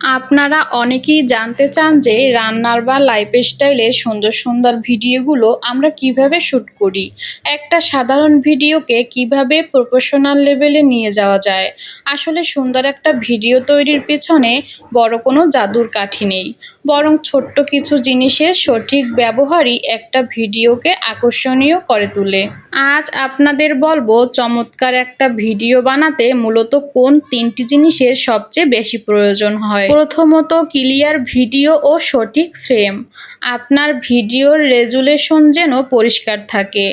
আপনারা অনেকেই জানতে চান যে রান্নার বা লাইফস্টাইলের সুন্দর সুন্দর ভিডিওগুলো আমরা কিভাবে শ্যুট করি। একটা সাধারণ ভিডিওকে কিভাবে প্রফেশনাল লেভেলে নিয়ে যাওয়া যায়। আসলে সুন্দর একটা ভিডিও তৈরির পেছনে বড় কোনো জাদুর কাঠি নেই, বরং ছোট্ট কিছু জিনিসের সঠিক ব্যবহারই একটা ভিডিওকে আকর্ষণীয় করে তোলে। আজ আপনাদের বলবো চমৎকার একটা ভিডিও বানাতে মূলত কোন 3টি জিনিসের সবচেয়ে বেশি প্রয়োজন হয়। প্রথমত, ক্লিয়ার ভিডিও ও সঠিক ফ্রেম। আপনার ভিডিওর রেজুলেশন যেন পরিষ্কার থাকে।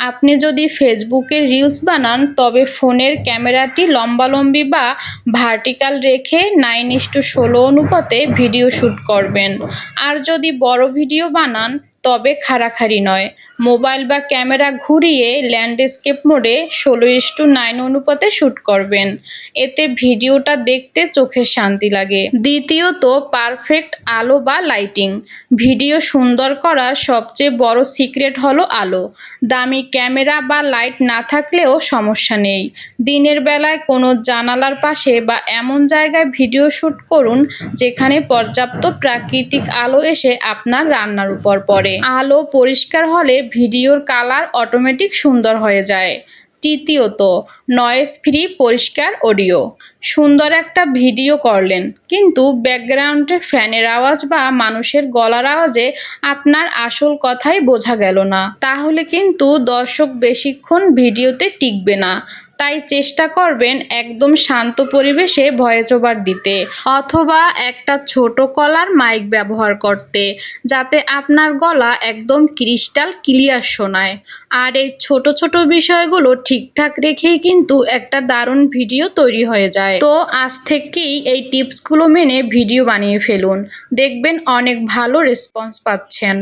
আপনি যদি ফেসবুকে রিলস বানান তবে ফোনের ক্যামেরাটি লম্বালম্বি বা ভার্টিক্যাল রেখে 9:16 অনুপাতে ভিডিও শ্যুট করবেন। আর যদি বড় ভিডিও বানান তবে খাড়াখাড়ি নয়, মোবাইল বা ক্যামেরা ঘুরিয়ে ল্যান্ডস্কেপ মোডে 16:9 অনুপাতে শ্যুট করবেন। এতে ভিডিওটা দেখতে চোখের শান্তি লাগে। দ্বিতীয়ত, পারফেক্ট আলো বা লাইটিং। ভিডিও সুন্দর করার সবচেয়ে বড় সিক্রেট হলো আলো। দামি ক্যামেরা বা লাইট না থাকলেও সমস্যা নেই। দিনের বেলায় কোনো জানালার পাশে বা এমন জায়গায় ভিডিও শ্যুট করুন যেখানে পর্যাপ্ত প্রাকৃতিক আলো এসে আপনার রান্নার উপর পড়ে। আলো পরিষ্কার হলে ভিডিওর কালার অটোমেটিক সুন্দর হয়ে যায়। তৃতীয়ত, নয়েজ ফ্রি পরিষ্কার অডিও। সুন্দর একটা ভিডিও করলেন, কিন্তু ব্যাকগ্রাউন্ডে ফ্যানের আওয়াজ বা মানুষের গলার আওয়াজে আপনার আসল কথাই বোঝা গেল না, তাহলে কিন্তু দর্শক বেশিক্ষণ ভিডিওতে টিকবে না। তাই চেষ্টা করবেন একদম শান্ত পরিবেশে ভয়েস ওভার দিতে, অথবা একটা ছোট গলার মাইক ব্যবহার করতে, যাতে আপনার গলা একদম ক্রিস্টাল ক্লিয়ার শোনায়। আর এই ছোট ছোট বিষয়গুলো ঠিকঠাক রেখেই কিন্তু একটা দারুণ ভিডিও তৈরি হয়ে যায়। তো আজ থেকেই এই টিপসগুলো মেনে ভিডিও বানিয়ে ফেলুন, দেখবেন অনেক ভালো রেসপন্স পাচ্ছেন।